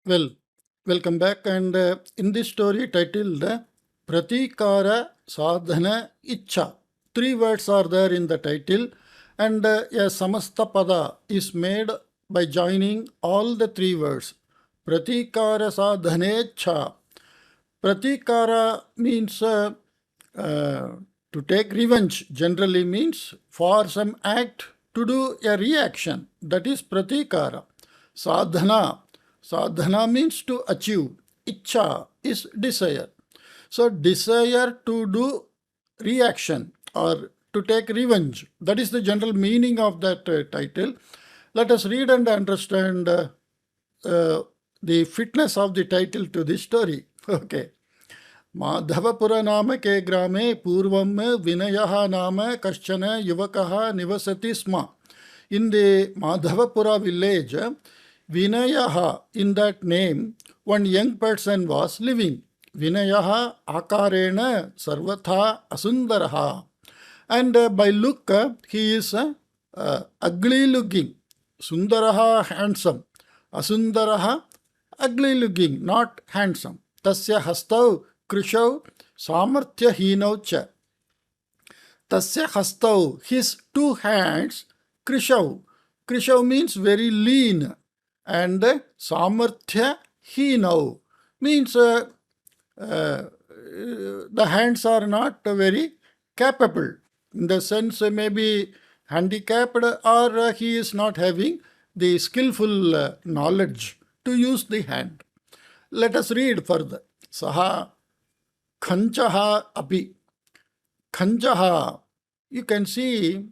Well, welcome back. And in this story titled Pratikara, Sadhana, Iccha. 3 words are there in the title, and a Samasta Pada is made by joining all the 3 words. Pratikara, Sadhanecha. Pratikara means to take revenge, generally means for some act to do a reaction. That is Pratikara. Sadhana. Sadhana means to achieve. Iccha is desire. So desire to do reaction or to take revenge. That is the general meaning of that title. Let us read and understand the fitness of the title to this story. Okay. Madhopur नाम के ग्रामे पूर्वम विनयः नाम कश्चन युवकः निवसति स्म. In the Madhavapura village, Vinayah, in that name, one young person was living. Vinayah akarena sarvatha asundaraha. And by look, he is ugly looking. Sundaraha, handsome. Asundaraha, ugly looking, not handsome. Tasya hastau krishau samarthya hinau cha. Tasya hastau, his 2 hands, krishau. Krishau means very lean. And samarthya hinau means the hands are not very capable. In the sense maybe handicapped, or he is not having the skillful knowledge to use the hand. Let us read further. Saha khanchaha api. Khanchaha, you can see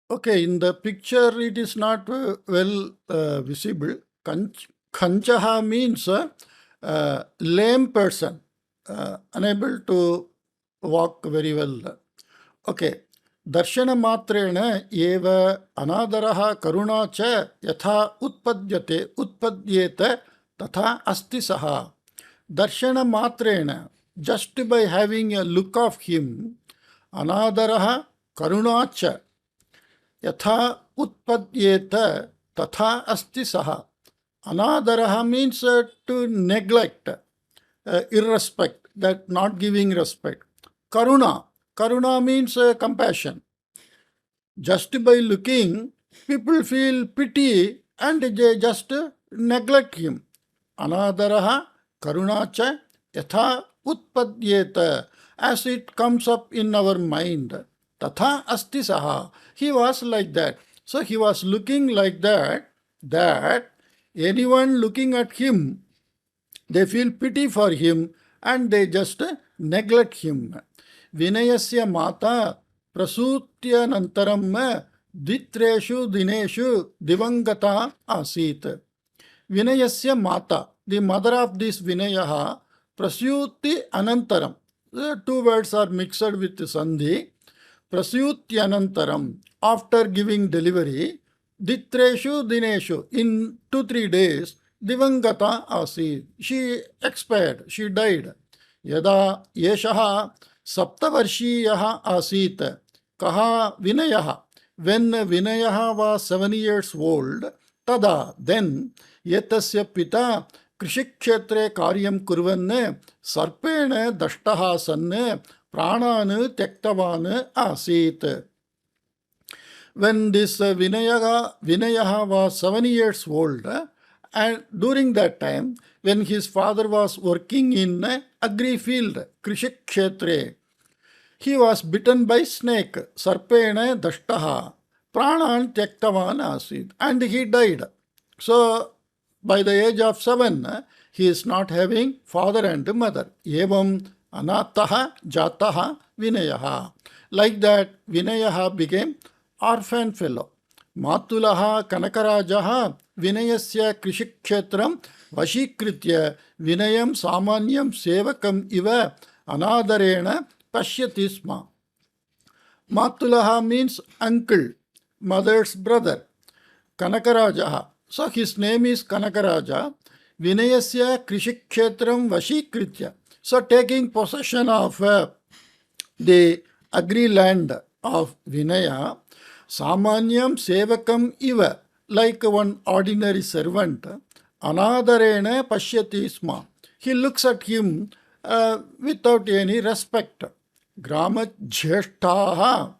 okay, in the picture it is not well visible. Khanchaha means lame person, unable to walk very well. Okay. Darshana matrena eva anadaraha karuna cha yatha utpadyete tatha asti saha. Darshana matrena, just by having a look of him, anadaraha karuna cha yatha utpadyeta tatha asti saha. Anadaraha means to neglect, irrespect, that not giving respect. Karuna. Karuna means compassion. Just by looking, people feel pity and they just neglect him. Anadaraha karunacha yatha utpadyeta, as it comes up in our mind. Tatha asti saha. He was like that. So he was looking like that anyone looking at him, they feel pity for him and they just neglect him. Vinayasya mata prasutyanantaram ditreshu dineshu divangata asit. Vinayasya mata, the mother of this Vinayaha, prasuti anantaram. The 2 words are mixed with sandhi. Prasutyanantaram, after giving delivery, ditreshu dineshu, in 2-3 days, divangata asit. She expired, she died. Yada yeshaha saptavarshiyaha asit. Kaha Vinayaha. When Vinayaha was 7 years old, tada, then, yetasya pita krishikshetre karyam kurvanne sarpene dashtaha sanne prananu tyaktavan asit. When this Vinayaha was 7 years old, and during that time, when his father was working in agri field, Krishikshetre, he was bitten by snake, Sarpene Dashtaha, Pranan Tyaktavan Asid, and he died. So, by the age of 7, He is not having father and mother. Evam anataha jataha vinayaha. Like that, Vinayaha became orphan fellow. Matulaha Kanakarajaha Vinayasya Krishikshetram Vashikritya Vinayam Samanyam Sevakam Iva Anadarena Pashyati Sma. Matulaha means uncle, mother's brother. Kanakarajaha. So his name is Kanakaraja. Vinayasya Krishikshetram Vashikritya. So taking possession of the agri land of Vinaya, Samanyam Sevakam Iva, like one ordinary servant, Anadarena Pashyati Sma. He looks at him without any respect. Grama Jyeshtaha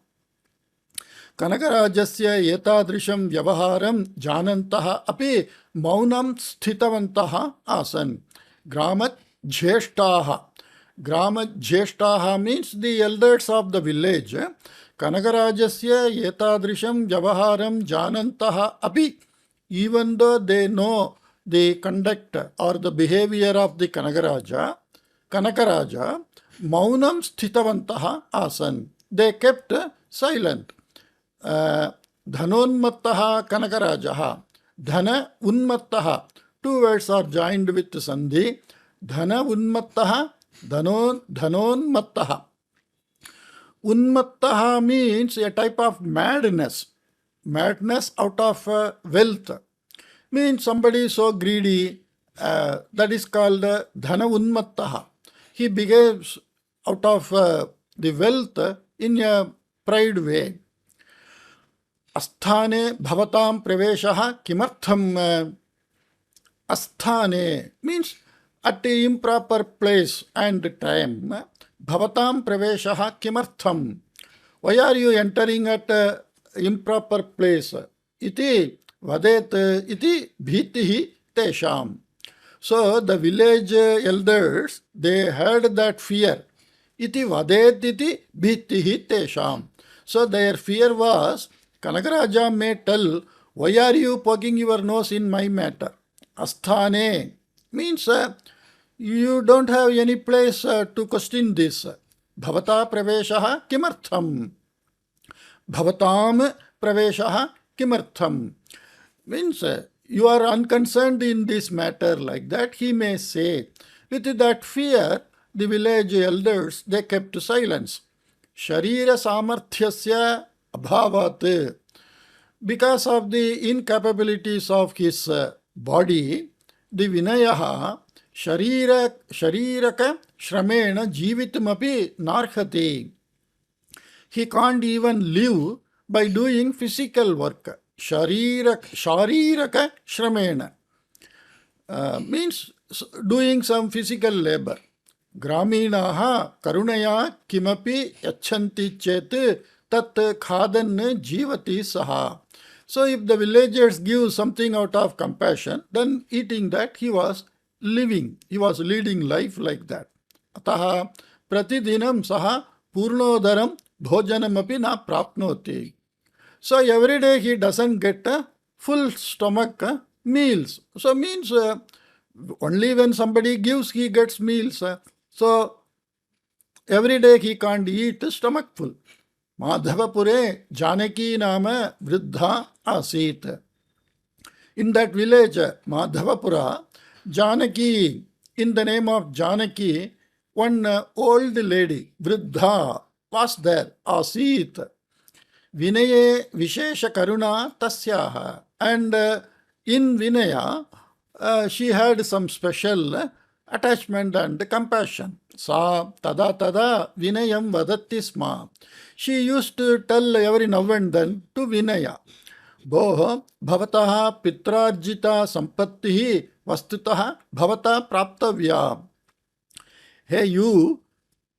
Kanakarajasya etadrisham vyavaharam janantaha api maunam sthitavantaha asan. Gramat Jyeshtaha. Gramat Jyeshtaha means the elders of the village. Kanakarajasya etadrisham vyavaharam janantaha api. Even though they know the conduct or the behavior of the Kanakaraja, maunam sthitavantaha asan. They kept silent. Dhanonmattaha Kanakarajaha. Dhana unmattaha. Two words are joined with sandhi. Dhana unmattaha, dhanonmattaha. Unmattaha means a type of madness. Madness out of wealth. Means somebody is so greedy, that is called dhana unmattaha. He behaves out of the wealth in a pride way. Asthane bhavatam praveshaha kimartham. Asthane means at the improper place and time. Bhavatam praveshaha kimartham. Why are you entering at improper place? Iti vadet iti bhitihi tesham. So the village elders, they had that fear. Iti vadet iti bhitihi tesham. So their fear was, Kanakaraja may tell, why are you poking your nose in my matter? Asthane means you don't have any place to question this. Bhavata praveshaha kimartham. Bhavatam praveshaha kimartham. Means you are unconcerned in this matter, like that he may say. With that fear, the village elders, they kept silence. Sharira samarthyasya abhavat. Because of the incapabilities of his body, the Vinayaha shariraka shramena jivitamapi narhati. He can't even live by doing physical work. Shariraka shramena means doing some physical labor. Graminaha karunaya kimapi yachanti chet tat khadan jivati saha. So if the villagers give something out of compassion, then eating that he was living. He was leading life like that. Ataha pratidinam saha purnodaram bhojanamapi na prapnoti. So every day he doesn't get a full stomach meals. So means only when somebody gives he gets meals. So every day he can't eat stomach full. Madhavapure Janaki nama Vriddha asit. In that village, Madhavapura, Janaki, in the name of Janaki, one old lady, Vriddha, was there, asit. Vinaye Vishesha Karuna Tasyaha. And in Vinaya, she had some special attachment and compassion. Sa tada Vinayam vadati sma. She used to tell every now and then to Vinaya, Boh bhavataha pitrarjita sampattihi vastutaha bhavata praptavya. Hey you,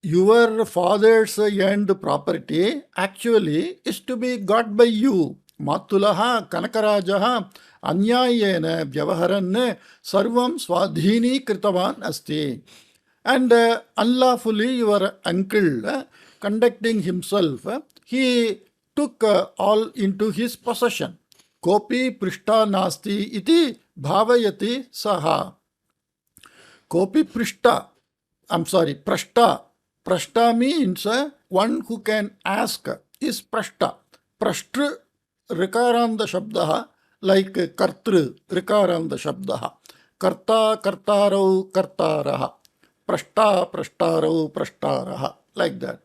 your father's earned property actually is to be got by you. Matulaha Kanakarajaha anyayena vyavaharan sarvam swadhini kritavan asti. And unlawfully your uncle conducting himself, he took all into his possession. Kopi prishta nasti iti bhavayati saha. Kopi Prishta. I'm sorry, Prashta. Prashta means one who can ask is Prashta. Prashtru Rikaranda Shabdaha, like Kartru Rikaranda Shabdaha. Karta Kartarau Kartaraha. Prashta Prashtarau Prashtaraha. Like that.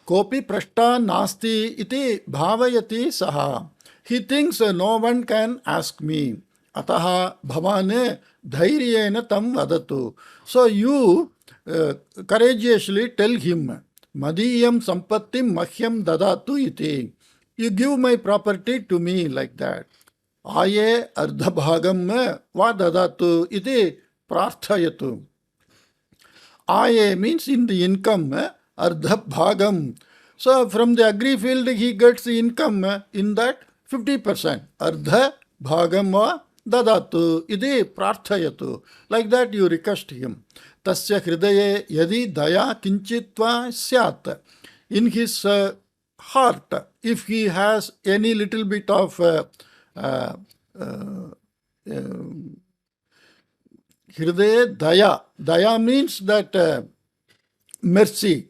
Kopi Prashta Nasti iti Bhavayati Saha. He thinks no one can ask me. Ataha Bhavane Dhairyena Tam Vadatu. So you courageously tell him, Madiyam Sampattim Mahyam Dadatu iti. You give my property to me like that. Aye Ardhabhagam Va Dadatu iti Prarthayatu. Aye means in the income, Ardhabhagam. So from the agri field he gets the income in that 50%. Ardhabhagam va dadatu iti prarthayatu. Like that you request him. Tasya hridaye yadi daya kinchitva syat. In his heart, if he has any little bit of Hridaya Daya. Daya means that mercy.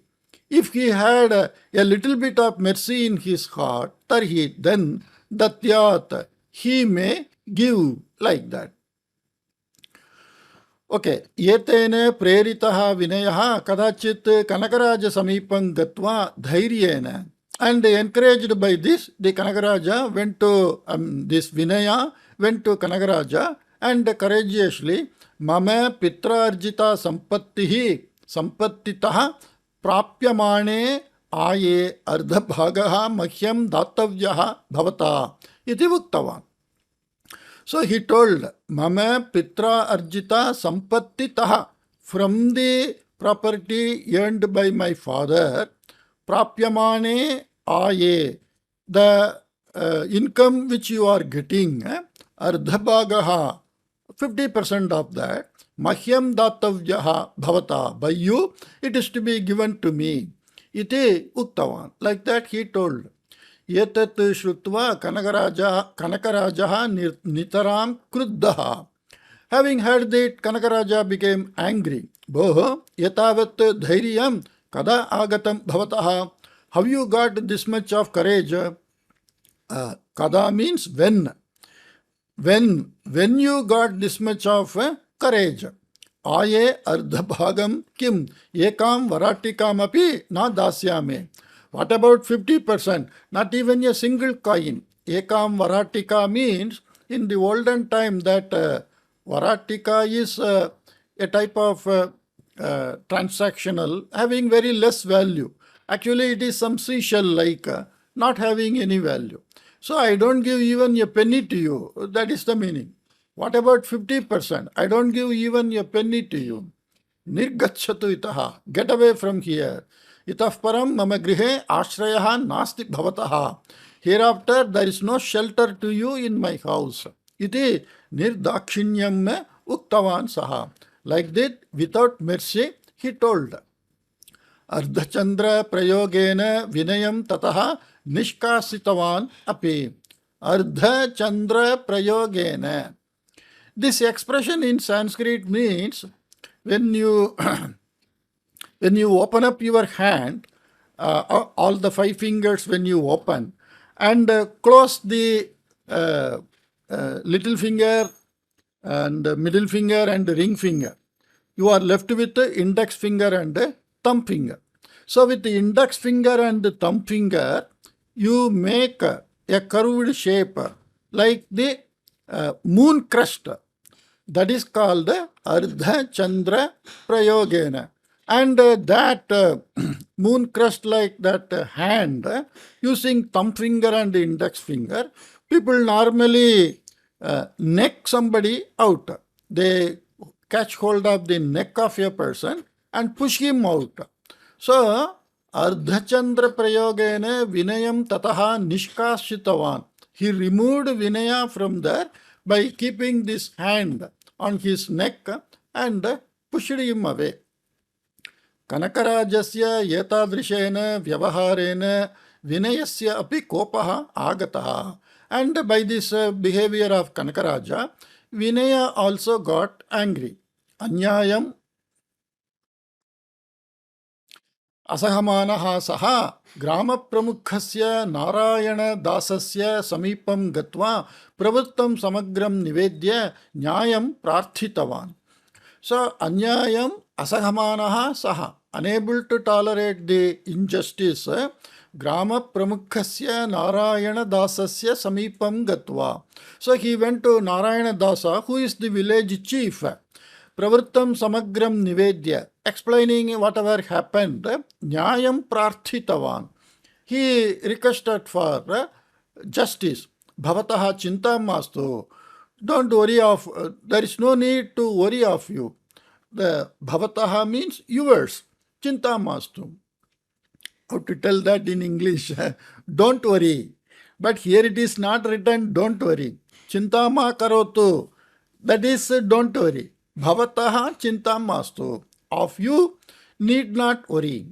If he had a little bit of mercy in his heart, tarhi, then datyat, he may give like that. Okay. Yetene preritaha vinayaha kadachit Kanakaraja samipam gatva dhairyena. And encouraged by this, the Kanakaraja went to, this Vinaya went to Kanakaraja and courageously Mama Pitra Arjita Sampattitaha Prapyamane Aye Ardhabhagaha Mahyam Datavyaha Bhavata iti Uktavan. So he told, Mama Pitra Arjita Sampattitaha, from the property earned by my father, Prapyamane Aye, the income which you are getting, Ardhabhagaha, 50% of that, Mahyam Datavyaha Bhavata, by you, it is to be given to me. Iti Uktavan. Like that he told. Yetat Shrutva Kanakaraja Nitaram Kruddaha. Having heard that, Kanakaraja became angry. Boho Yatavat Dhairyam Kada Agatam Bhavataha. Have you got this much of courage? Kada means when. When you got this much of courage, Aye Ardhabhagam Kim Ekam Varatikam Api Na Dasyame. What about 50%? Not even a single coin. Ekam Varatika means in the olden time that Varatika is a type of transactional having very less value. Actually, it is some seashell like not having any value. So I don't give even a penny to you. That is the meaning. What about 50%? I don't give even a penny to you. Nirgachatu itaha. Get away from here. Itah param mama grihe ashrayaha nasti bhavataha. Hereafter there is no shelter to you in my house. Iti nirdakshinyam uktavan saha. Like that, without mercy, he told. Ardhachandra prayogena vinayam tataha nishkasitavan api. Ardhachandra prayogena. This expression in Sanskrit means when you open up your hand, all the 5 fingers when you open, and close the little finger and middle finger and ring finger, you are left with the index finger and thumb finger. So with the index finger and the thumb finger, you make a curved shape like the moon crest. That is called Ardha Chandra Prayogena. And that moon crest like that hand, using thumb finger and index finger, people normally neck somebody out. They catch hold of the neck of a person and push him out. So, Ardhachandra Prayogene Vinayam Tataha Nishkashitavan. He removed Vinaya from there by keeping this hand on his neck and pushed him away. Kanakarajasya yetadrishena vyavaharena vinayasya api kopaha agataha. And by this behavior of Kanakaraja, Vinaya also got angry. Anyayam असहमानः सः ग्रामप्रमुखस्य नारायणदासस्य समीपं गत्वा प्रवृत्तं समग्रं निवेद्य न्यायं प्रार्थितवान्. So, anyayam asahmanaha saha, unable to tolerate the injustice, grama pramukhasya narayana dasasya samipam gatva. So, he went to Narayana Dasa, who is the village chief. Pravrittam samagram nivedya, explaining whatever happened, nyayam prarthitavan. He requested for justice. Bhavataha chinta mastu. Don't worry of, there is no need to worry of you. The bhavataha means yours. Chinta mastu. How to tell that in English? Don't worry. But here it is not written don't worry. Chinta ma karotu. That is don't worry. Bhavataha chinta mastu. Of you need not worry.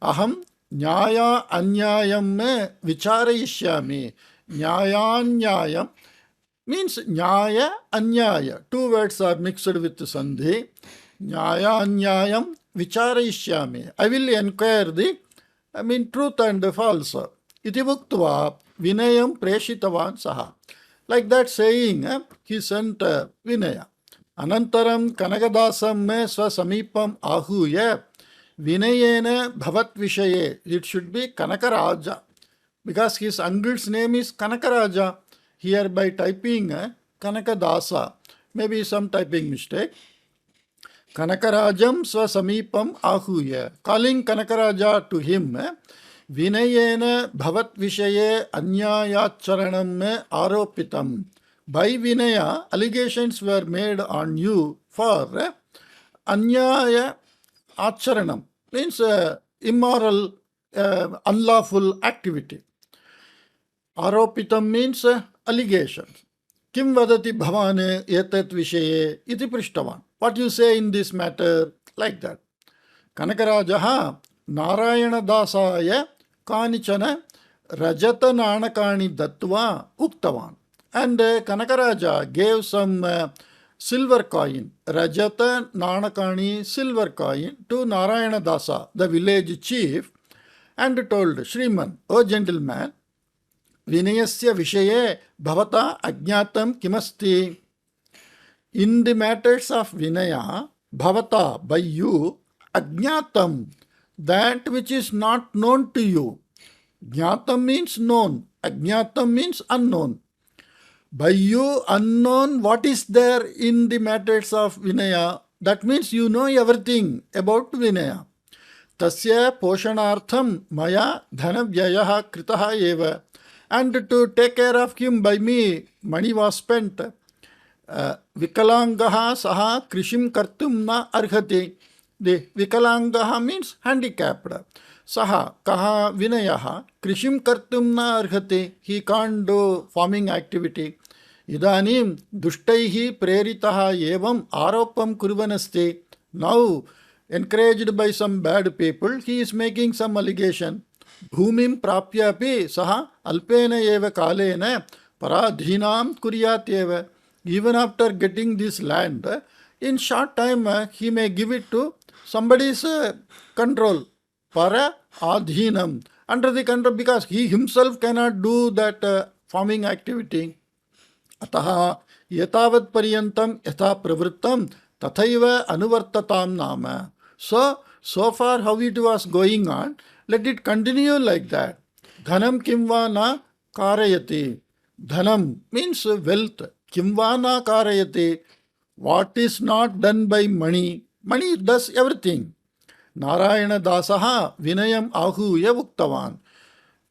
Aham nyaya anyayam me vicharayishyami. Nyayanyayam means nyaya anyaya. Two words are mixed with sandhi. Nyaya anyayam vicharayishyami. I will inquire the truth and false. Iti muktva vinayam preshitavan saha. Like that saying, he sent Vinaya. Anantaram Kanagadasam me swasamipam ahuya Vinayena bhavat vishaye. It should be Kanakaraja, because his uncle's name is Kanakaraja. Here by typing Kanakadasa, maybe some typing mistake. Kanakarajam swasamipam ahuya. Calling Kanakaraja to him, Vinayena bhavat vishaye anyayacharanam aropitam. By Vinaya, allegations were made on you for anyaya acharanam, means immoral, unlawful activity. Aropitam means allegations. Kim vadati bhavane etat vishaye iti prishtavan. What you say in this matter? Like that. Kanakarajaha Narayana Dasaya Kanichana Rajata Nanakani Dattva Uktavan. And Kanakaraja gave some silver coin, Rajata Nanakani silver coin, to Narayana Dasa, the village chief, and told, Shriman, O gentleman, Vinayasya Vishaye Bhavata Ajnatam Kimasti. In the matters of Vinaya, Bhavata, by you, Ajnatam, that which is not known to you. Jnatam means known, Ajnatam means unknown. By you unknown, what is there in the matters of Vinaya? That means you know everything about Vinaya. Tasya poshanartham maya dhanavyayaha kritaha eva. And to take care of him by me, money was spent. Vikalangaha saha krishim kartum na arhati. The Vikalangaha means handicapped. Saha kaha vinayaha krishim kartum na arhati. He can't do farming activity. Idanim dushtaihi preritaha evam aropam kurvanasti. Now, encouraged by some bad people, he is making some allegation. Bhumim prapyapi saha alpena eva kalena paradhinam kuryat eva. Even after getting this land, in short time he may give it to somebody's control. Para adhinam, under the control, because he himself cannot do that farming activity. Ataha yatavat paryantam yatha pravrittam tathaiva anuvartatam nama. So far how it was going on, let it continue like that. Dhanam kimva na karayati. Dhanam means wealth. Kimva na karayati. What is not done by money? Money does everything. Narayana Dasaha Vinayam Ahuya Uktavan.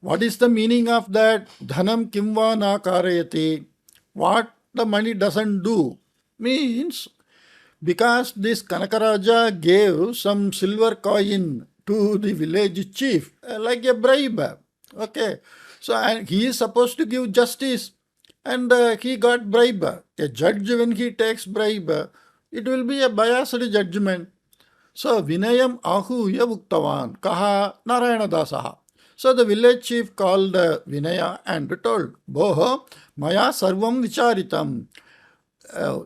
What is the meaning of that? Dhanam kimva na karayati. What the money doesn't do means, because this Kanakaraja gave some silver coin to the village chief, like a bribe. Okay. So he is supposed to give justice, and he got bribe. A judge, when he takes bribe, it will be a biased judgment. So Vinayam Ahuya Uktavan Kaha Narayana Dasaha. So the village chief called Vinaya and told, Boho Maya Sarvam Vicharitam.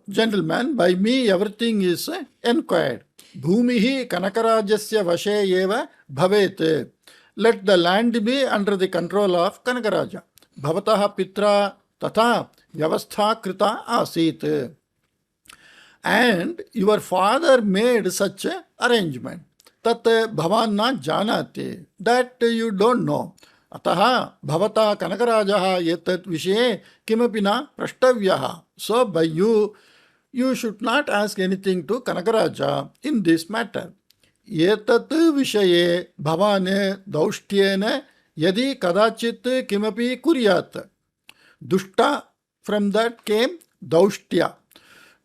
Gentleman, by me everything is inquired. Bhumihi Kanakarajasya Vashe Eva Bhavet. Let the land be under the control of Kanakaraja. Bhavataha Pitra Tata Vyavastha Krita Asit. And your father made such an arrangement. Tat bhavan na janate. That you don't know. Ataha bhavata kanakarajaha etat vishaye kimapi na prashtavyaha. So by you should not ask anything to Kanakaraja in this matter. Etat vishaye bhavane daushyene yadi kadachit kimapi kuryat. Dushta, from that came daushtya.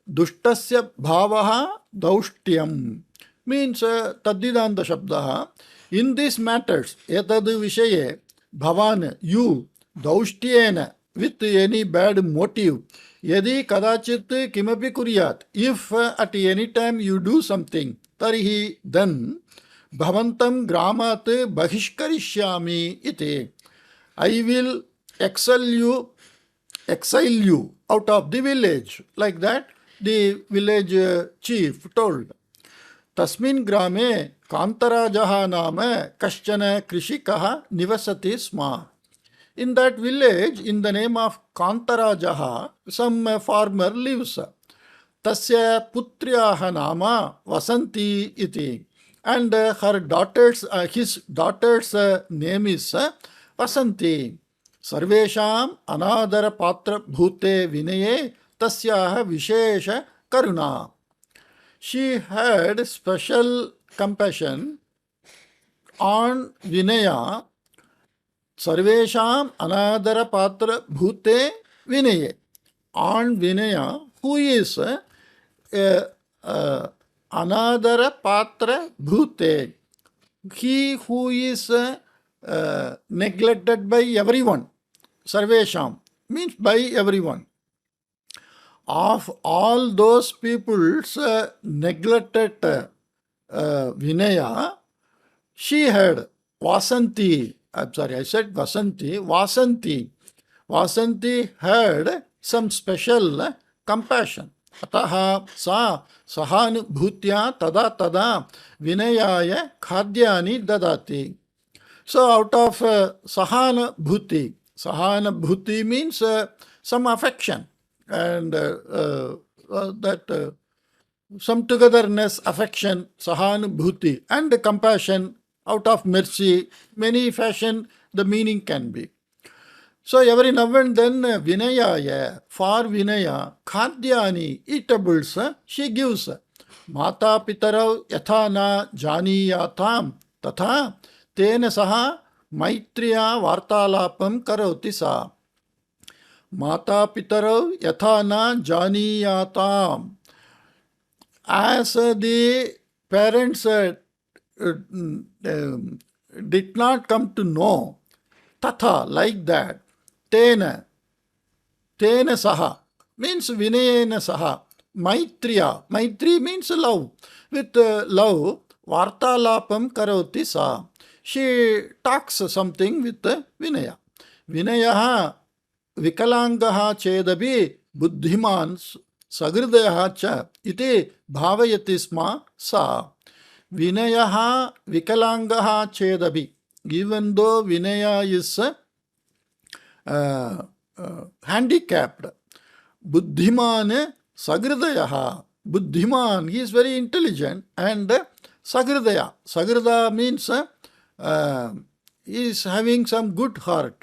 Dushtasya bhavaha daushyam means taddidanta shabdaha. In these matters, etad vishaye bhavan, you, daushyena, with any bad motive, yadi kadachit kimapi kuryat, if at any time you do something, tarihi, then bhavantam gramat bahishkarishyami iti. I will exile you out of the village. Like that, the village chief told. Tasmin grame Kantarajaha name kaschana krishikaha nivasati sma. In that village, in the name of Kantarajaha, some farmer lives. Tasya putryaha nama Vasanti iti. And her daughters, his daughter's name is Vasanti. Sarvesham anadara patra bhute vinaye tasyaha vishesha karuna. She had special compassion on Vinaya. Sarvesham anadara patra bhute vinaye. On Vinaya, who is anadara patra bhute. He who is neglected by everyone. Sarvesham means by everyone. Of all those people's neglected Vinaya, she had Vasanti. I'm sorry, I said Vasanti. Vasanti had some special compassion. Ataha sa sahanubhutya tada tada vinayaya khadyani dadati. So out of sahanubhuti means some affection and that some togetherness, affection, sahanubhuti, and compassion out of mercy, many fashion the meaning can be. So every now and then vinayaya, for vinaya, khadyani, eatables, she gives. Mata pitarav yatha na janiyatam tatha tena saha maitriya vartalapam karoti sa. Mata pitarav yatha na janiyatam. As the parents did not come to know, tatha, like that, tena saha means vinayena saha, maitriya, maitri means love, with love, vartalapam karoti sa, she talks something with vinaya. Vinayaha vikalangaha chedabi buddhiman sagridayaha cha iti bhavayati sma sa. Vinayaha vikalangaha chedabi, even though vinaya is handicapped, buddhiman sagridayaha, buddhiman, he is very intelligent, and sagridaya, sagrida means he is having some good heart.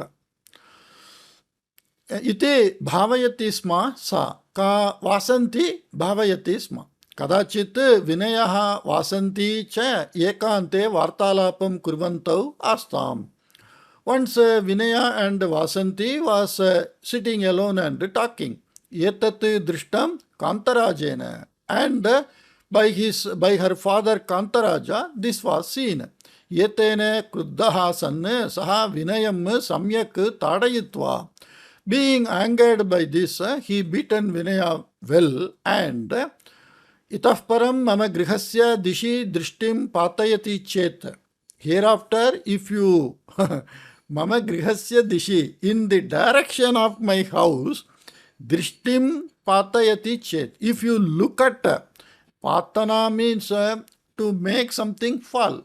Ite bhavayati sma sa, ka vasanti bhavayati sma. Kadachit vinayaha vasanti cha ekante vartalapam kurvantau astam. Once Vinaya and Vasanti was sitting alone and talking. Etat drishtam Kantarajena. And by her father Kantaraja, this was seen. Yetene kruddaha sanne saha vinayam samyak tadayitva. Being angered by this, he beaten Vinaya well, and itah param mama grihasya dishi drishtim patayati chet. Hereafter, if you mama grihasya dishi, in the direction of my house, drishtim patayati chet, if you look at, patana means to make something fall.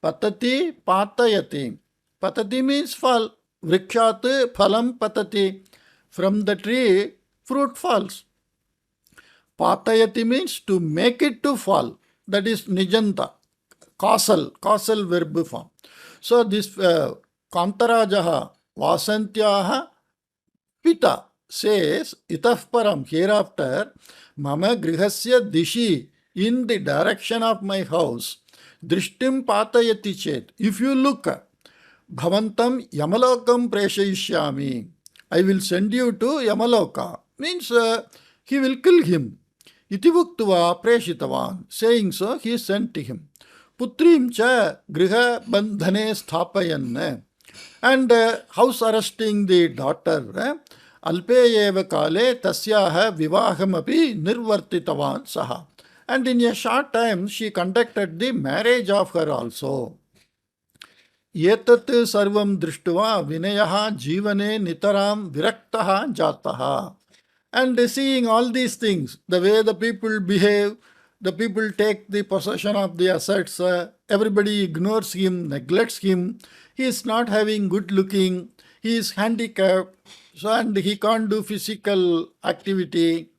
Patati patayati. Patati means fall. Vrikshat phalam patati. From the tree, fruit falls. Patayati means to make it to fall. That is nijanta, causal verb form. So this Kantarajaha Vasantyaha Pita says, Itah param, hereafter, mama grihasya dishi, in the direction of my house, drishtim patayati chet. If you look, bhavantam yamalokam preshayishyami. I will send you to Yamaloka. Means he will kill him. Iti vuktva preshitavan. Saying so, he sent to him. Putrim cha griha bandhane sthapayan. And house arresting the daughter. Alpe eva kale tasyaha vivahamapi nirvartitavan saha. And in a short time, she conducted the marriage of her also. Yetat sarvam drishtva vinayaha jivane nitaram viraktaha jataha. And seeing all these things, the way the people behave, the people take the possession of the assets, everybody ignores him, neglects him, he is not having good looking, he is handicapped, so and he can't do physical activity,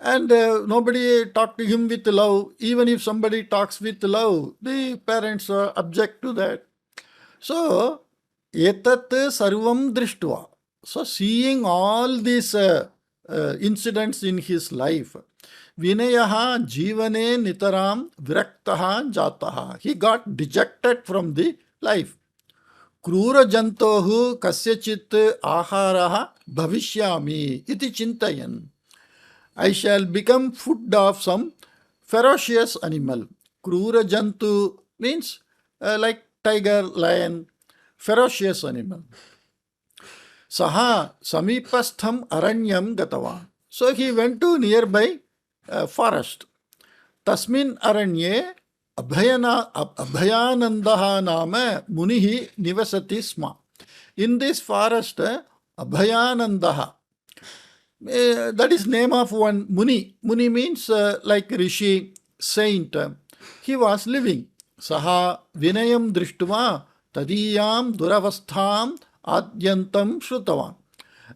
and nobody talk to him with love. Even if somebody talks with love, the parents object to that. So, etat sarvam drishtva. So, seeing all these incidents in his life, Vinayaha jivane nitaram viraktaha jataha. He got dejected from the life. Krura jantohu kasyachit aharaha bhavishyami iti chintayan. I shall become food of some ferocious animal. Krura jantu means like tiger, lion, ferocious animal. Saha samipastham aranyam gatavan. So he went to nearby forest. Tasmin aranye abhayanandaha nama munihi nivasati sma. In this forest, abhayanandaha, that is name of one Muni. Muni means like Rishi, saint. He was living. Saha vinayam drishtva tadiyam duravastham adyantam shrutavan.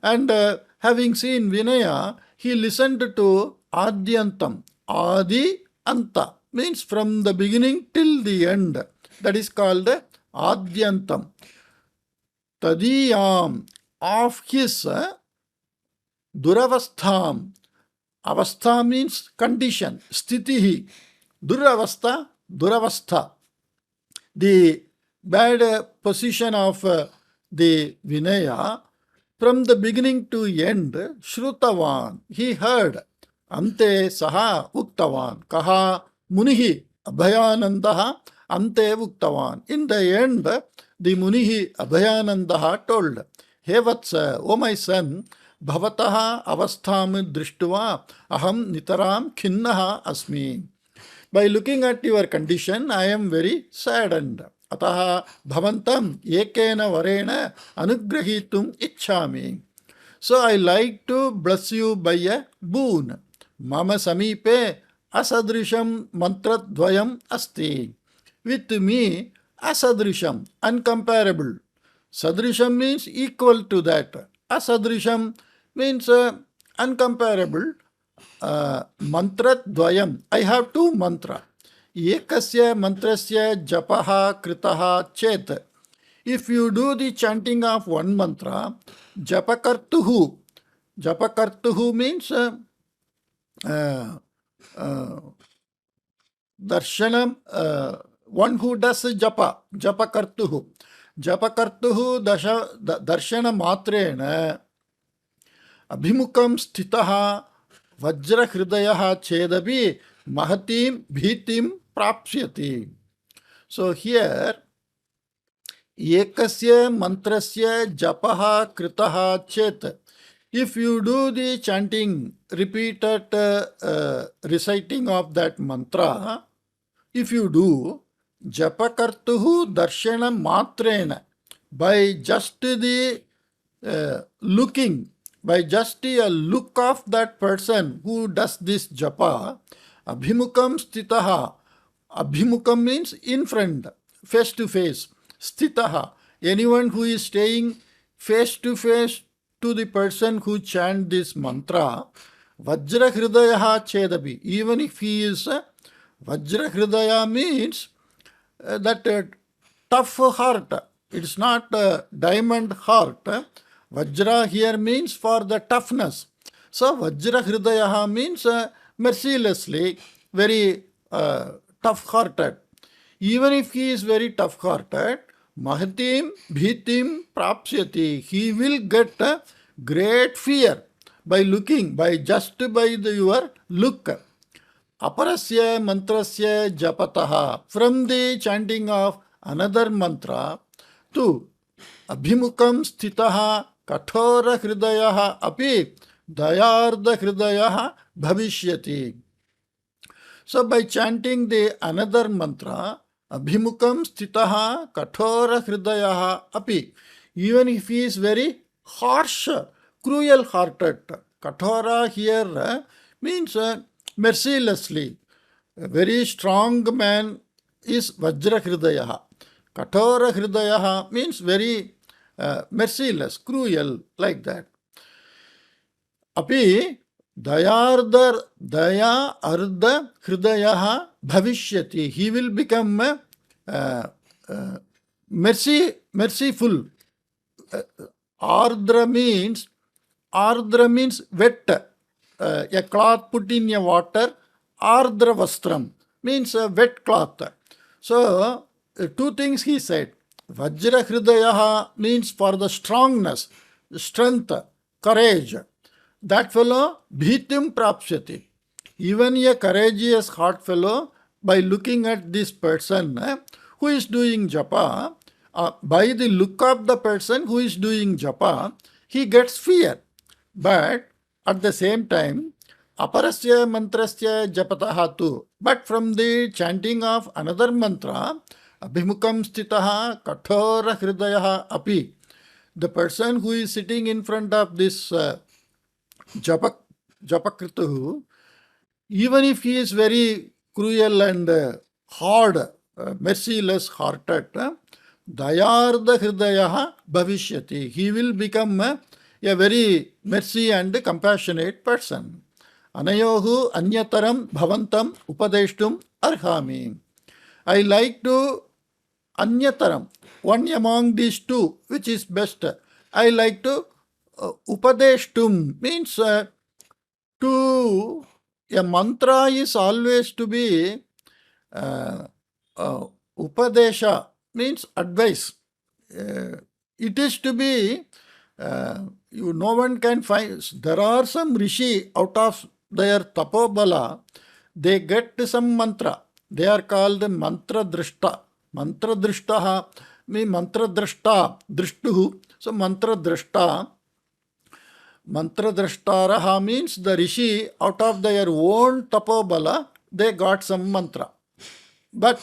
And having seen Vinaya, he listened to adyantam. Adi anta means from the beginning till the end. That is called adyantam. Tadiyam, of his duravastham. Avastha means condition. Sthitihi. Duravastha. The bad position of the Vinaya, from the beginning to end, Shrutavan, he heard. Ante saha uktavan. Kaha munihi abhayanandaha ante uktavan. In the end, the munihi abhayanandaha told, He vatsa, O my son, bhavataha avastham drishtva aham nitaram khinnaha asmi. By looking at your condition, I am very saddened. Ataha bhavantam ekena varena anugrahitum ichchami. So I like to bless you by a boon. Mama samipe asadrisham mantradvayam asti. With me, asadrisham, uncomparable. Sadrisham means equal to that. Asadrisham means uncomparable. Mantradvayam. I have two mantra. Ekasya mantrasya japaha kritaha chet. If you do the chanting of one mantra, japakartuhu. Japakartuhu means darshanam, one who does japa. Japakartuhu. Japakartuhu darshana matrena abhimukam sthitaha vajra hridayaha chedabi mahatim bhitim prapsyati. So here, ekasya mantrasya japaha kritaha chet. If you do the chanting, repeated reciting of that mantra, if you do, japakartuhu darshana matrena, by just the looking, by just a look of that person who does this japa, abhimukam stitaha, Abhimukam means in front, face to face. Sthitaha, anyone who is staying face to face to the person who chant this mantra. Vajra Hridayaha Chedabi, even if he is Vajra Hridaya means that tough heart. It's not a diamond heart. Vajra here means for the toughness. So Vajra Hridayaha means mercilessly, very tough-hearted. Even if he is very tough-hearted, Mahatim Bhitim Prapsyati, he will get a great fear by looking, by your look. Aparasya mantrasya japataha, from the chanting of another mantra, to abhimukam sthitaha kathora hridayaha api dayarda hridayaha bhavishyati. So by chanting the another mantra, abhimukam sthitaha kathora hridayaha api, even if he is very harsh, cruel-hearted, kathora here means mercilessly. A very strong man is Vajra Hridayaha. Kathora Hridayaha means very merciless, cruel, like that. Api daya arda hridayaha bhavishyati. He will become merciful. Ardra means wet. A cloth put in a water. Ardra vastram means a wet cloth. So, two things he said. Vajra hridayaha means for the strongness, strength, courage. That fellow, bhitim prapsyati. Even a courageous heart fellow, by looking at this person who is doing japa, by the look of the person who is doing japa, he gets fear. But at the same time, aparasya mantrasya japataha tu. But from the chanting of another mantra, abhimukam sthitaha kathora hridayaha api, the person who is sitting in front of this Japakrituhu, even if he is very cruel and hard, merciless hearted, Dayarda Hridayaha Bhavishyati, he will become a very mercy and compassionate person. Anayohu Anyataram Bhavantam Upadeshtum Arhami. I like to Anyataram, one among these two, which is best. I like to Upadeshtum means to a mantra is always to be Upadesha means advice. It is to be no one can find. There are some rishi out of their tapobala, they get some mantra. They are called mantra drishta. Mantra drishtaha means mantra drishta, drishtuhu. So mantra drishta. Mantra drashtaraha means the rishi out of their own tapobala, they got some mantra. But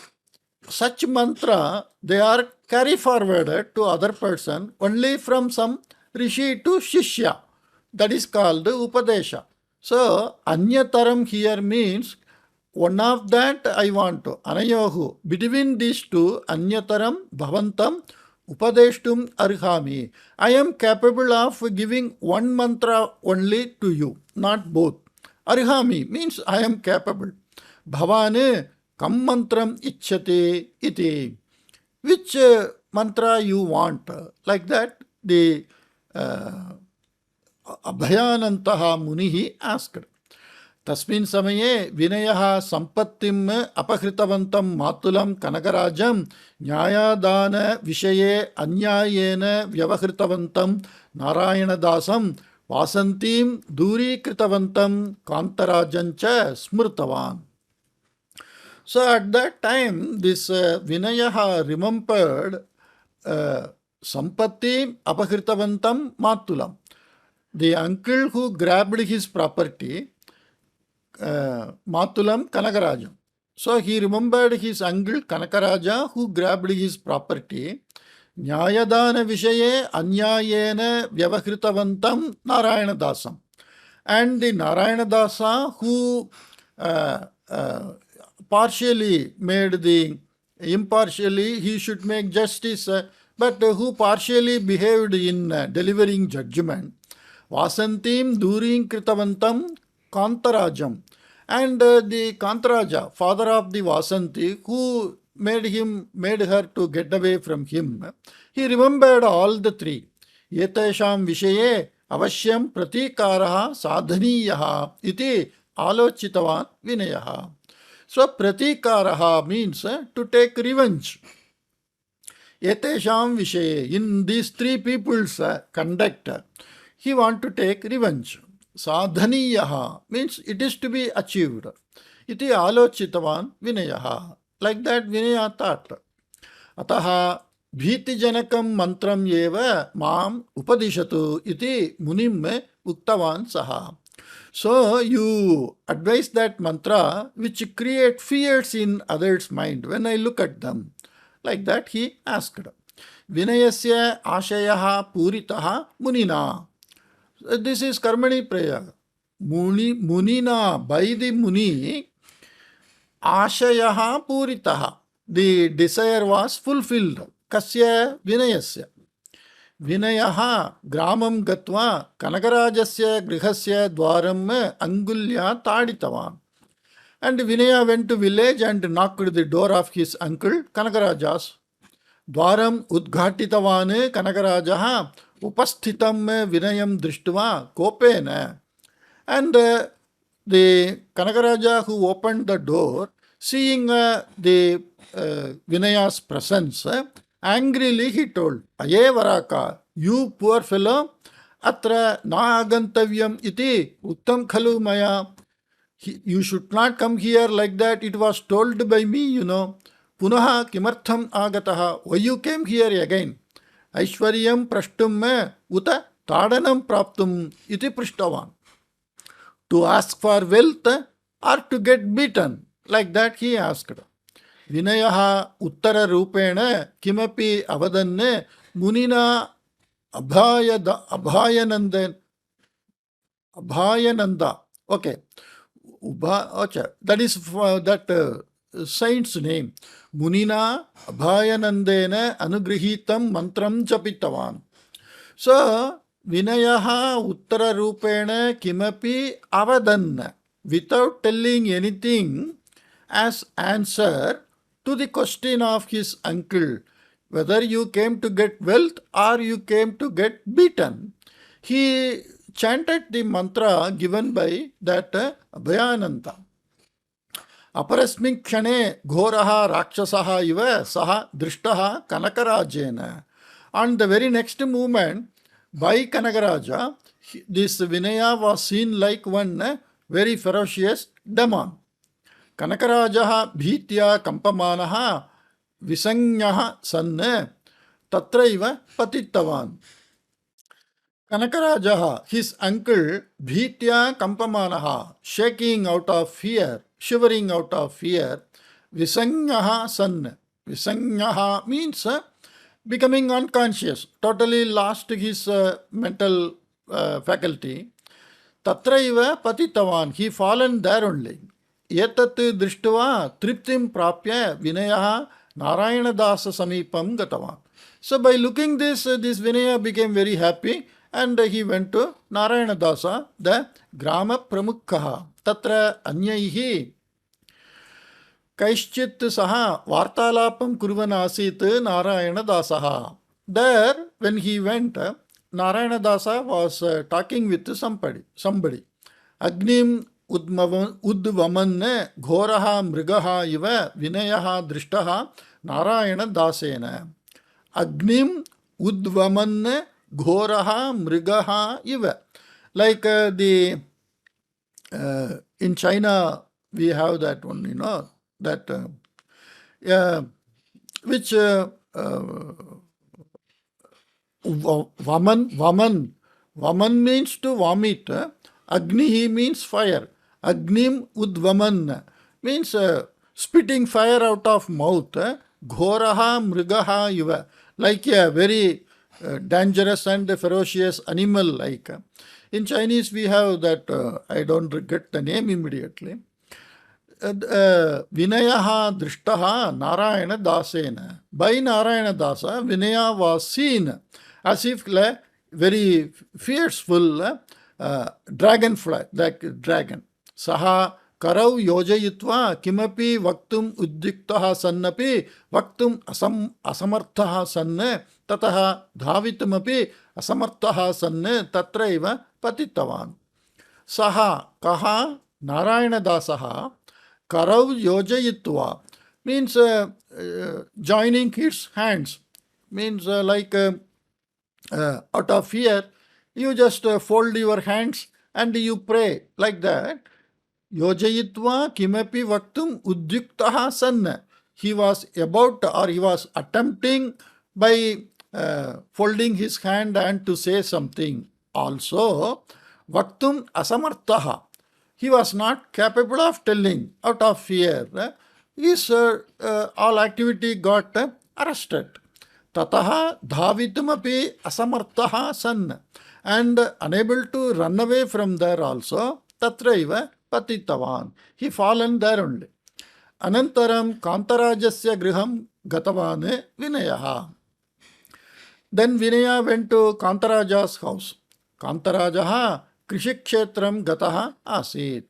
such mantra, they are carry forwarded to other person only from some rishi to shishya. That is called upadesha. So, anyataram here means one of that I want to. Anayohu. Between these two, anyataram bhavantam upadeshtum arhami. I am capable of giving one mantra only to you, not both. Arhami means I am capable. Bhavane kam mantram icchate iti. Which mantra you want? Like that, the Abhayanantaha Munihi asked. Tasmin samaye Vinaya Sampattim Apakritavantam Matulam Kanakarajam Nyayadana Vishaye Anyayena Vyavakritavantam Narayana Dasam Vasantim Duri Kritavantam Kantarajancha Smrtavan. So at that time, this Vinaya remembered Sampatti Apakritavantam Matulam, the uncle who grabbed his property, Matulam Kanakarajam. So he remembered his uncle Kanakaraja who grabbed his property. Nyayadana Vishaye Anyayena Vyavakritavantam Narayana Dasam. And the Narayana Dasa who partially made impartially he should make justice, but who partially behaved in delivering judgment. Vasantim During Kritavantam Kantarajam. And the Kantaraja, father of the Vasanti, who made her to get away from him, he remembered all the three. Yetesham Vishaye Avashyam Pratikaraha Sadhaniyaha iti Alochitavan Vinayaha. So Pratikaraha means to take revenge. Yetesham Vishaye, in these three people's conduct, he want to take revenge. Sadhaniyaha means it is to be achieved. Iti alochitavan vinayaha. Like that Vinaya thought. Ataha bhitijanakam mantram eva mam upadishatu iti munim uktavan saha. So you advise that mantra which create fears in others' mind when I look at them. Like that he asked. Vinayasya ashayaha puritaha munina. This is Karmani prayer. Munina, by the Muni, Ashayaha Puritaha. The desire was fulfilled. Kasya Vinayasya. Vinayaha Gramam Gatva Kanakarajasya Grihasya Dwaram Angulya Taditavan. And Vinaya went to village and knocked the door of his uncle Kanakaraja's. Dwaram Udghatitavane Kanakarajaha Upasthitam Vinayam Drishtva Kopena. And the Kanakaraja who opened the door, seeing the Vinaya's presence, angrily he told, Aye Varaka, you poor fellow, atra na agantavyam iti uttam khalu maya. You should not come here like that. It was told by me, you know. Punaha kimartham agataha. Why you came here again? Aishwaryam prashtum uta tadanam praptum iti prishtavan. To ask for wealth or to get beaten. Like that he asked. Vinayaha uttara rupena kimapi avadanne munina abhayananda. Okay. That is that saint's name. Munina abhayanandena anugrahitam mantram japitavan. So, Vinayaha uttara rupena kimapi avadan, without telling anything as answer to the question of his uncle, whether you came to get wealth or you came to get beaten. He chanted the mantra given by that Abhayananda. Aparasmin kshane ghoraha rakshasaha iva saha drishtaha kanakarajena. On the very next movement, by Kanakaraja, this Vinaya was seen like one very ferocious demon. Kanakarajaha bhitya kampamanaha visanyaha sanne tatraiva patittavan. Kanakarajaha, his uncle, bhitya kampamanaha, shaking out of fear, shivering out of fear, visanyaha sanne. Visanyaha means becoming unconscious, totally lost his mental faculty. Tatraiva patitavan, he fallen there only. Etat drishtva triptim prapya Vinayaha Narayana Dasa Samipam Gatavan. So by looking this Vinaya became very happy and he went to Narayana Dasa, the Grama Pramukhaha. Tatra Anyaihi Kaishchit Saha Vartalapam Kurvan Asit Narayana Dasaha. There, when he went, Narayana Dasa was talking with somebody. Agnim Udvaman Ghoraha Mrigaha Iva Vinayaha Drishtaha Narayana Dasena. Agnim Udvaman Ghoraha Mrigaha Iva. Like in China, we have that one, you know, that which Vaman means to vomit. Agnihi means fire. Agnim udvaman means spitting fire out of mouth. Ghoraha mrigaha iva, like a very dangerous and ferocious animal like. In Chinese we have that, I don't get the name immediately. Vinaya Drishtaha Narayana Dasena. By Narayana Dasa, Vinaya was seen as if like very fearful dragonfly, like dragon. Saha Karau Yojayitva Kimapi Vaktum Uddiktaha Sannapi Vaktum Asamarthaha Sanne Tataha Dhavitumapi Asamarthaha Sanne Tatraiva Patitavan. Saha Kaha Narayana Dasaha Karau Yojayitva means joining his hands, means out of fear, you just fold your hands and you pray like that. Yojayitva kimapi vaktum udyuktaha sanna. He was about or he was attempting by folding his hand and to say something. Also, vaktum asamarthaha. He was not capable of telling out of fear. His all activity got arrested. Tataha dhavitumapi asamarthaha san, and unable to run away from there also. Tatraiva patitavan. He fallen there only. Anantaram Kantarajasya griham gatavane Vinayaha. Then Vinaya went to Kantaraja's house. Kantarajaha Krishikshetram gataha asit.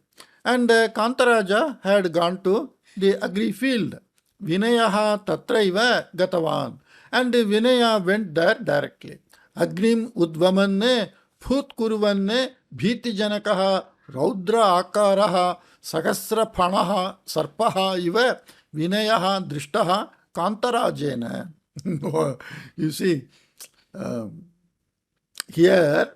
And Kantaraja had gone to the agri field. Vinayaha tatraiva gatavan. And Vinaya went there directly. Agnim udvamanne phutkuruvanne bhitijanakaha raudra akaraha sagasra phanaha sarpaha iva Vinayaha drishtaha Kantarajena. You see, here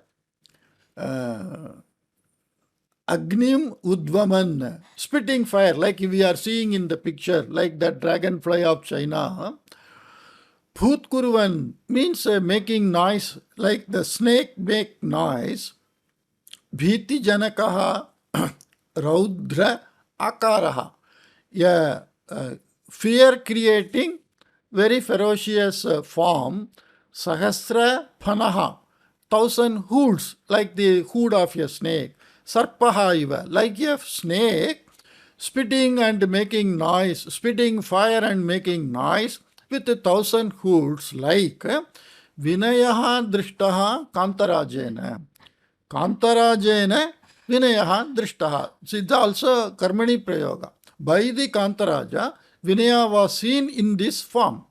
Agnim Udvaman, spitting fire, like we are seeing in the picture, like that dragonfly of China. Phutkuruvan means making noise, like the snake make noise. Bhiti janakaha raudra akaraha. Yeah, fear creating very ferocious form. Sahasra phanaha, 1,000 hoods, like the hood of a snake. Sarpaha iva, like a snake, spitting and making noise, spitting fire and making noise with 1,000 hoods, like Vinayaha drishtaha Kantarajena. Kantarajena Vinayaha drishtaha. So it's also Karmani Prayoga. By the Kantaraja, Vinaya was seen in this form,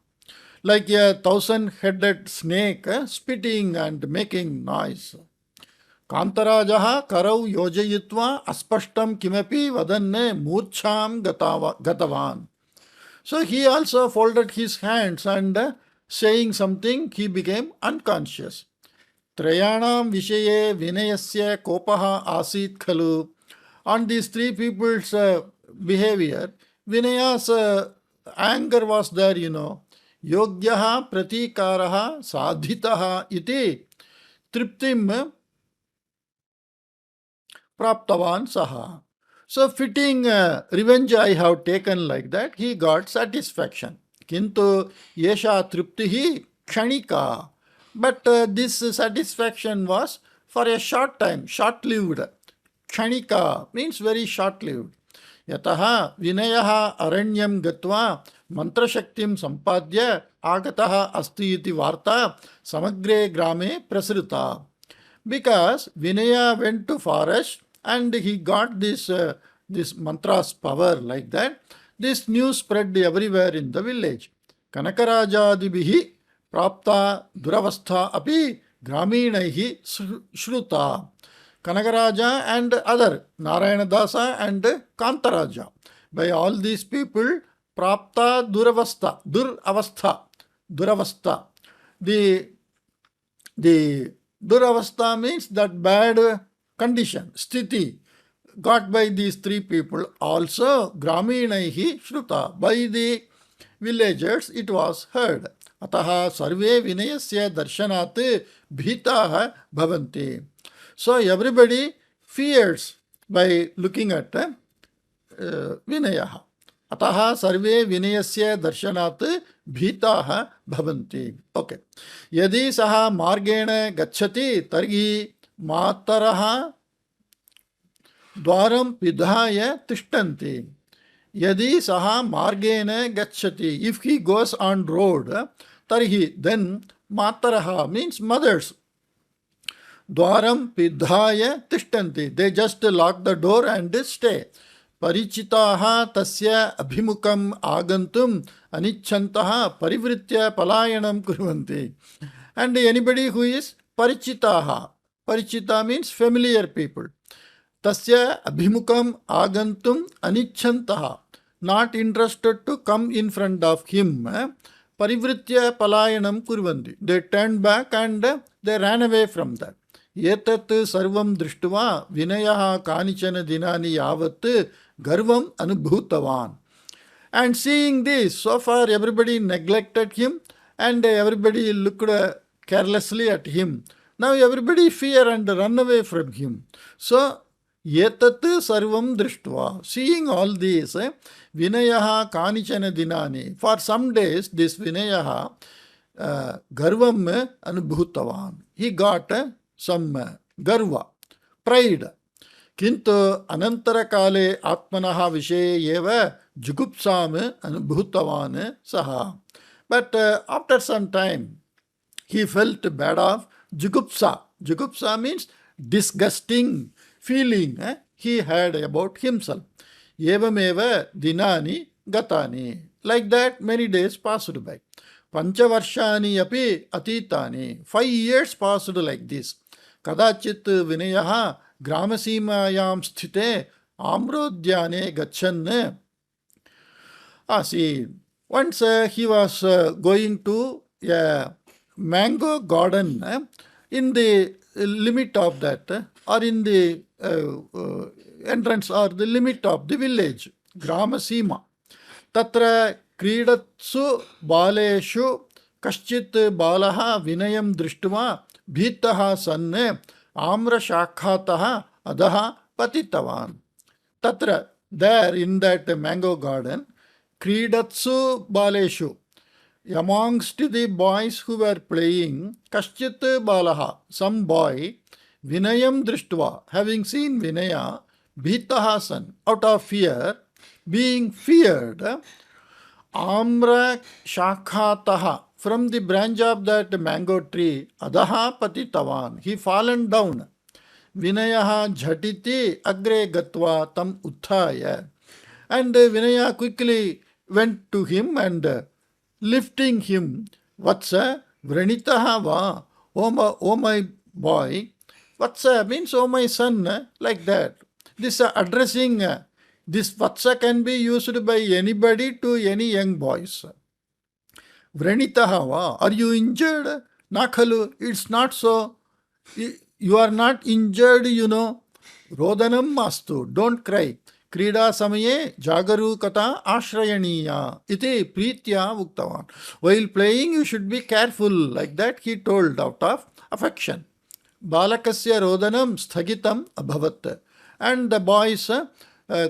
like a 1,000-headed snake spitting and making noise. Kantarajaha karau yojayitva aspashtam kimapi vadanne murcham gatavan. So he also folded his hands and saying something, he became unconscious. Trayanam vishaye vinayasya kopaha asit khalu. On these three people's behavior, Vinaya's anger was there, Yogyaha pratikaraha sadhitaha iti triptim praptavan saha. So fitting revenge I have taken like that, he got satisfaction. Kintu yesha triptihi kshanika. But this satisfaction was for a short time, short-lived. Kshanika means very short-lived. Yataha vinayaha aranyam gatva mantrashaktim sampadya agataha asti iti varta samagre grame prasrita. Because Vinaya went to forest and he got this mantra's power like that. This news spread everywhere in the village. Kanakarajadibihi prapta duravastha api graminaihi shruta. Kanakaraja and other, Narayana Dasa and Kantaraja. By all these people, prapta duravastha, duravastha. The duravastha means that bad condition, sthiti, got by these three people. Also, graminaihi shruta, by the villagers it was heard. Ataha sarve vinayasya darshanat bhitaha bhavanti. So everybody fears by looking at Vinayaha. Ataha sarve vinayasya darshanat bhitaha bhavanti. Okay. Yadi saha margena gacchati targi mataraha dwaram pidhaya tishtanti. Yadi saha margena gachati. If he goes on road, tarhi, then mataraha means mothers. Dwaram pidhaya tishtanti. They just lock the door and stay. Parichitaha tasya abhimukam agantum anichantaha parivritya palayanam kurvanti. And anybody who is parichitaha. Parichita means familiar people. Tasya abhimukam agantum anichantaha. Not interested to come in front of him. Parivritya palayanam kurvanti. They turned back and they ran away from that. Etat sarvam drishtva vinayaha kanichana dinani yavat garvam anubhutavan. And seeing this, so far everybody neglected him and everybody looked carelessly at him. Now everybody fear and run away from him. So, etat sarvam drishtva. Seeing all this, vinayaha kanichana dinani. For some days, this vinayaha garvam anubhutavan. He got some garva, pride. Kintu anantara kale atmanaha vishe eva jugupsam anubhutavan saha. But after some time, he felt bad of jugupsa. Jugupsa means disgusting feeling he had about himself. Evameva dinani gatani. Like that, many days passed by. Panchavarshani api atitani. 5 years passed like this. Kadachit vinayaha gramaseemayam sthite amrodhyane gachan. See, once he was going to a mango garden in the limit of that or in the entrance or the limit of the village, Gramasima. Tatra kridatsu baleshu kaschit balaha vinayam drishtva bhitaha sanne amra shakhataha adaha patitavan. Tatra, there in that mango garden, kridatsu baleshu, amongst the boys who were playing, kaschit balaha, some boy, vinayam drishtva, having seen Vinaya, bhitaha san, out of fear, being feared, amra shakhataha, from the branch of that mango tree, adaha patitavan, he fallen down. Vinayaha jhatiti agre gatva tam utthaya. And Vinaya quickly went to him and lifting him, Vatsa vranitaha va, oh my boy. Vatsa means oh my son, like that. This addressing, this Vatsa can be used by anybody to any young boys. Vranitaha va, are you injured? Nakhalu, it's not so. You are not injured, you know. Rodanam mastu, don't cry. Krida samaye jagarukata ashrayaniya iti pritya uktavan. While playing, you should be careful, like that he told out of affection. Balakasya rodanam sthagitam abhavat. And the boy's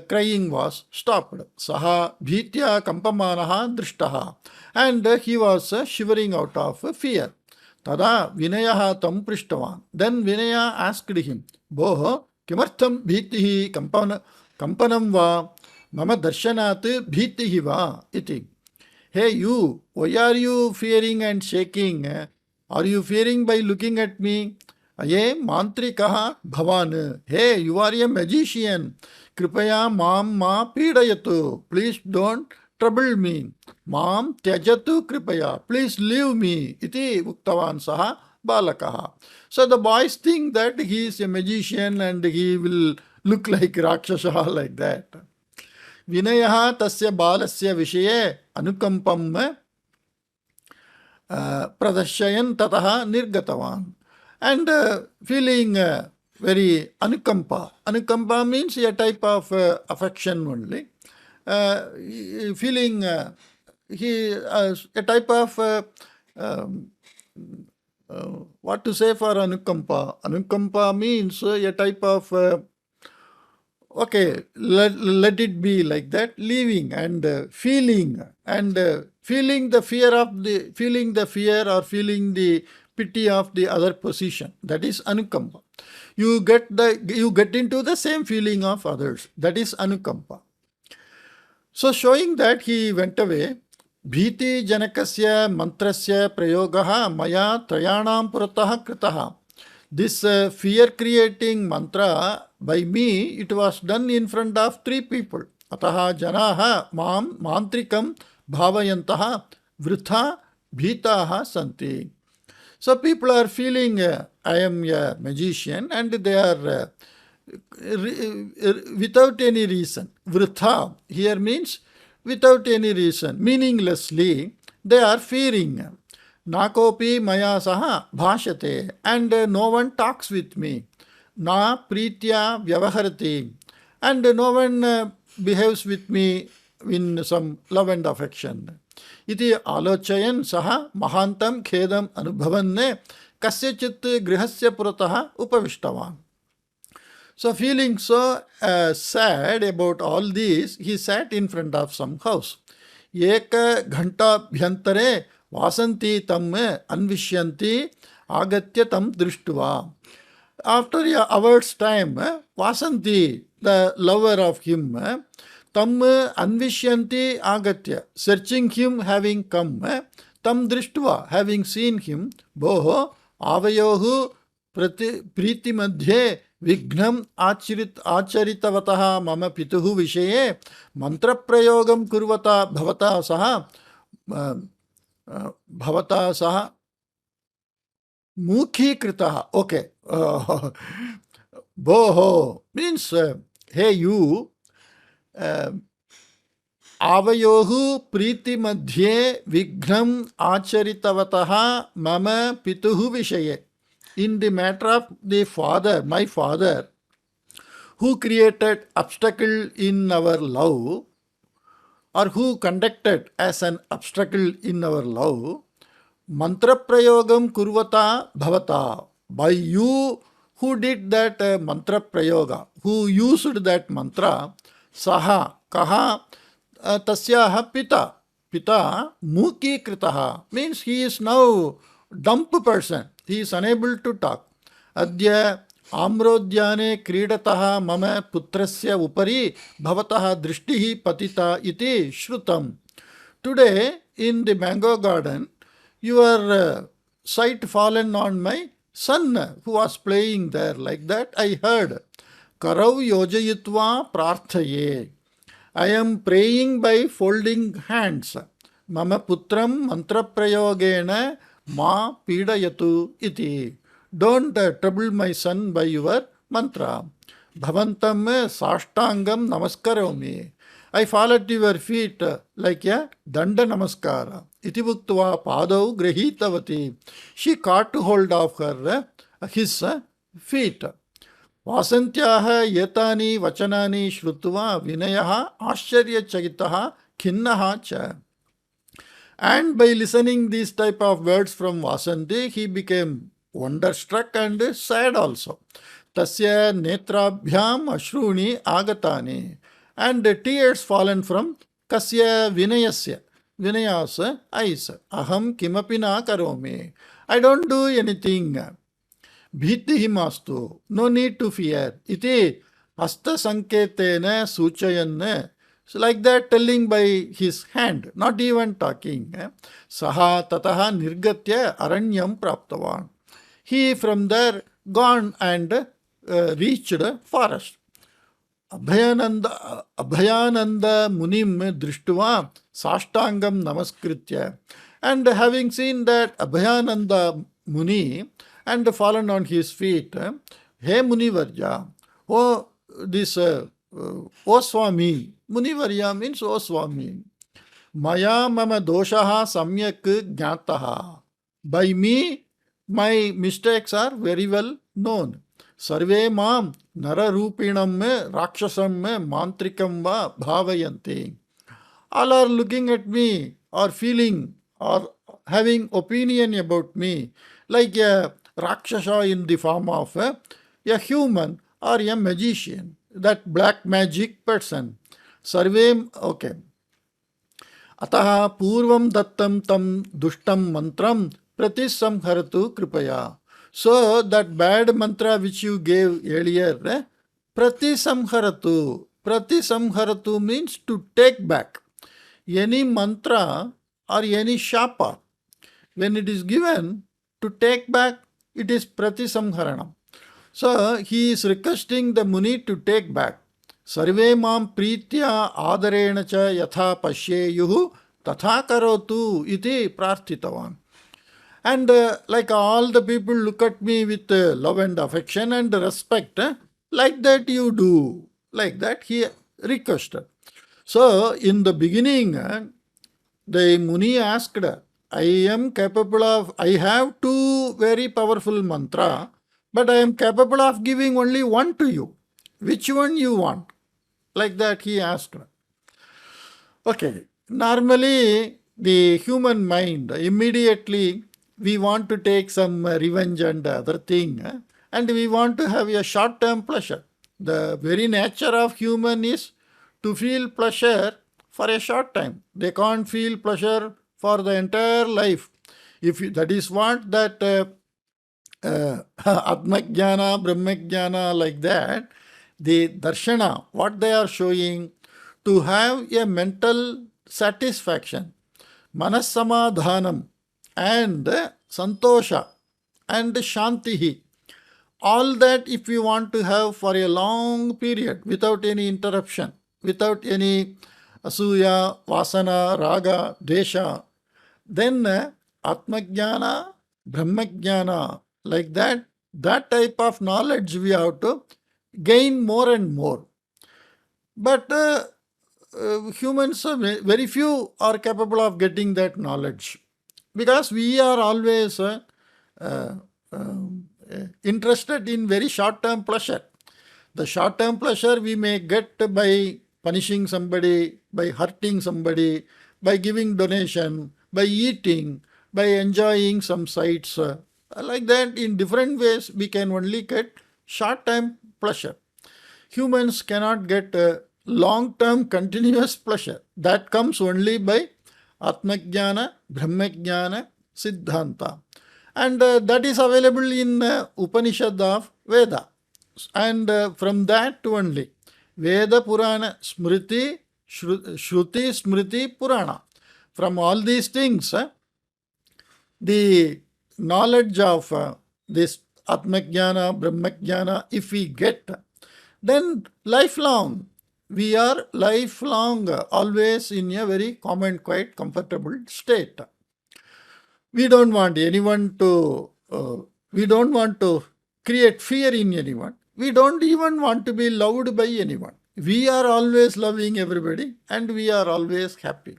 crying was stopped. Saha bhitya kampamanaha drishtaha. And he was shivering out of fear. Tada Vinayaha tam prishtavan. Then Vinaya asked him, Boho, kimartham bhitihi kampanam va mama darshanat bhitihi va iti. Hey you, why are you fearing and shaking? Are you fearing by looking at me? Aye mantrikaha bhavan. Hey, you are a magician. Kripaya mam ma pidayatu. Please don't trouble me. Mam tyajatu kripaya. Please leave me. Iti uktavan saha balakaha. So the boys think that he is a magician and he will look like Rakshasa like that. Vinayaha tasya balasya vishaye anukampam pradashayan tataha nirgatavan. And feeling very anukampa. Anukampa means a type of affection only. Feeling a type of what to say for anukampa. Anukampa means a type of okay, let it be like that, leaving and feeling the fear or feeling the pity of the other position. That is anukampa. You get into the same feeling of others. That is anukampa. So showing that he went away, Bhiti Janakasya Mantrasya Prayogaha Maya Trayanam Puratah Kritaha. This fear creating mantra by me, it was done in front of 3 people. Ataha Janaha Mam Mantrikam Bhavayantaha Vritha Bhitaha Santi. So people are feeling I am a magician and they are without any reason. Vritha here means without any reason, meaninglessly, they are fearing. Nakopi maya saha bhashate, and no one talks with me. Na pritya vyavaharati, and no one behaves with me in some love and affection. Iti alochayan saha mahantam khedam anubhavanne kasyachit grihasya purataha upavishtavan. So feeling so sad about all this, he sat in front of some house. Eka ghanta bhyantare vasanti tam anvishyanti agatya tam drishtva. After a hour's time, Vasanti, the lover of him, tam anvishyanti agatya, searching him having come, tam drishtva, having seen him, boho avayohu प्रीति मध्ये विघ्नम आचरितवतः मम पितुः विषये मंत्र प्रयोगं कुर्वता भवता सह मूखीकृतः. Okay. Boho means hey you, आवयोः प्रीति मध्ये विघ्नम आचरितवतः मम पितुः विषये. In the matter of the father, my father, who created obstacle in our love, or who conducted as an obstacle in our love, mantra prayogam kurvata bhavata, by you who did that mantra prayoga, who used that mantra, saha, kaha, tasyaha pita muki kritaha, means he is now dumb person. He is unable to talk. Adya amrodhyane kridataha mama putrasya upari bhavataha drishtihi patita iti shrutam. Today, in the mango garden, your sight fallen on my son who was playing there. Like that, I heard. Karau yojayitva prarthaye. I am praying by folding hands. Mama putram mantra prayogena ma pidayatu iti. Don't trouble my son by your mantra. Bhavantam sashtangam namaskaromi. I fall at your feet like a danda namaskara. Iti bhuktva padau grahitavati. She caught hold of her his feet. Vasantyaha yetani vachanani shrutva vinayaha ashcharyachagitaha khinnaha cha. And by listening these type of words from Vasanti, he became wonderstruck and sad also. Tasya netrabhyam ashruni agatani. And tears fallen from kasya vinayasya. Vinayas eyes. Aham kimapi na karomi. I don't do anything. Bhitihi mastu. No need to fear. Iti hasta sanketena suchayan. So like that, telling by his hand, not even talking. Saha tataha nirgatya aranyam praptavan. He from there gone and reached forest. Abhayananda munim drishtva sashtangam namaskritya. And having seen that Abhayananda Muni and fallen on his feet, He Munivarja, oh this O Swami, Munivarya means O Swami. Maya mama doshaha samyak jnataha. By me, my mistakes are very well known. Sarve mam nararupinam rakshasam mantrikam va bhavayanti. All are looking at me or feeling or having opinion about me like a rakshasa in the form of a human or a magician. That black magic person. Sarve, okay. Ataha purvam dattam tam dushtam mantram pratisamharatu kripaya. So that bad mantra which you gave earlier, pratisamharatu, Pratisamharatu means to take back. Any mantra or any shapa, when it is given to take back, it is Pratisamharanam. So he is requesting the Muni to take back. Sarve mam pritya adarena cha yatha pashyeyuhu tatha karotu iti prarthitavan. And like all the people look at me with love and affection and respect, like that you do. Like that he requested. So in the beginning, the Muni asked, I have two very powerful mantra, but I am capable of giving only one to you. Which one you want? Like that he asked. Okay, normally the human mind, immediately we want to take some revenge and other thing, and we want to have a short-term pleasure. The very nature of human is to feel pleasure for a short time. They can't feel pleasure for the entire life. That is what that Atmajnana, Brahmajnana, like that, the darshana, what they are showing, to have a mental satisfaction, manasamadhanam, and santosha, and shantihi. All that if we want to have for a long period without any interruption, without any asuya, vasana, raga, desha, then atmajnana, brahmajnana, like that type of knowledge we have to gain more and more. But humans, very few are capable of getting that knowledge, because we are always interested in very short-term pleasure. The short-term pleasure we may get by punishing somebody, by hurting somebody, by giving donation, by eating, by enjoying some sights. Like that, in different ways, we can only get short-term pleasure. Humans cannot get long-term continuous pleasure. That comes only by Atmajnana, Brahmajnana, Siddhanta. And that is available in Upanishad of Veda. And from that only, Veda, Purana, Smriti, Shruti, Smriti, Purana. From all these things, the knowledge of this Atmajnana, Brahmajnana, if we get, then lifelong, we are lifelong, always in a very calm and quiet, comfortable state. We don't want anyone to, we don't want to create fear in anyone. We don't even want to be loved by anyone. We are always loving everybody and we are always happy.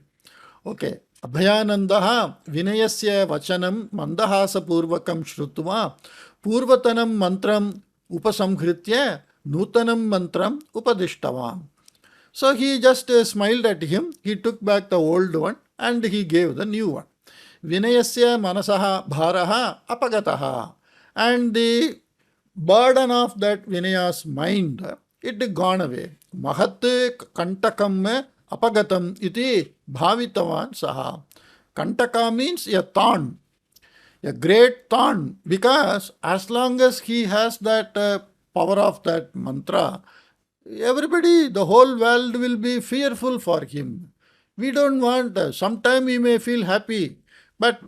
Okay. Abhayanandaha vinayasya vachanam mandahasa purvakam shrutva purvatanam mantram upasamhritya nutanam mantram upadishtavam. So he just smiled at him. He took back the old one and he gave the new one. Vinayasya manasaha bharaha apagataha. And the burden of that Vinaya's mind, it gone away. Mahat kantakam apagatam iti bhavitavan saha. Kantaka means a thorn, a great thorn, because as long as he has that power of that mantra, everybody, the whole world will be fearful for him. We don't want, sometime we may feel happy, but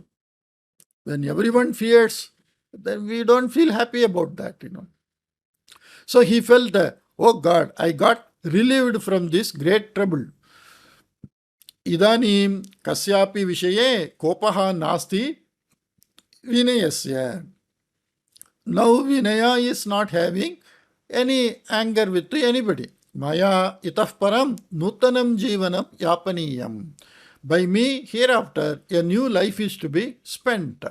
when everyone fears, then we don't feel happy about that. So he felt, oh God, I got relieved from this great trouble. Idanim kasyapi vishaye kopaha nasti vinayasya. Now Vinaya is not having any anger with anybody. Maya itah param nutanam jivanam yapaniyam. By me, hereafter, a new life is to be spent.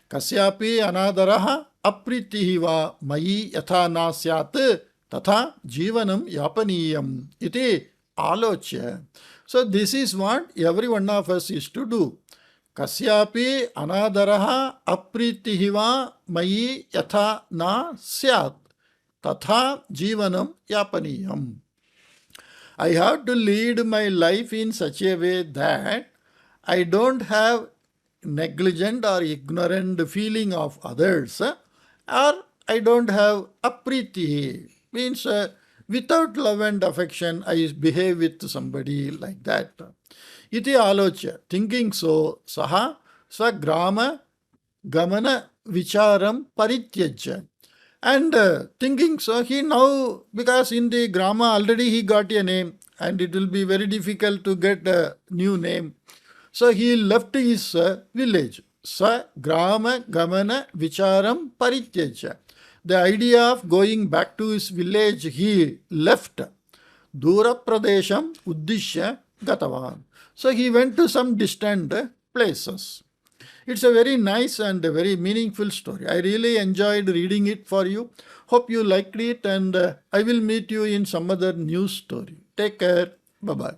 Kasyapi anadaraha apritihi va mayi yatha nasyat tatha jivanam yapaniyam iti alochya. So this is what every one of us is to do. Kasyapi anadaraha apritihi va mayi yatha na syat tatha jivanam yapaniyam. I have to lead my life in such a way that I don't have negligent or ignorant feeling of others, or I don't have apriti, means Without love and affection, I behave with somebody like that. Iti alocha, thinking so, saha swagrama gamana vicharam parityajya. And thinking so, he now, because in the grama already he got a name and it will be very difficult to get a new name. So he left his village. Sa grama gamana vicharam parityajya. The idea of going back to his village he left. Dura pradesham uddishya gatavan. So he went to some distant places. It's a very nice and a very meaningful story. I really enjoyed reading it for you. Hope you liked it, and I will meet you in some other news story. Take care. Bye-bye.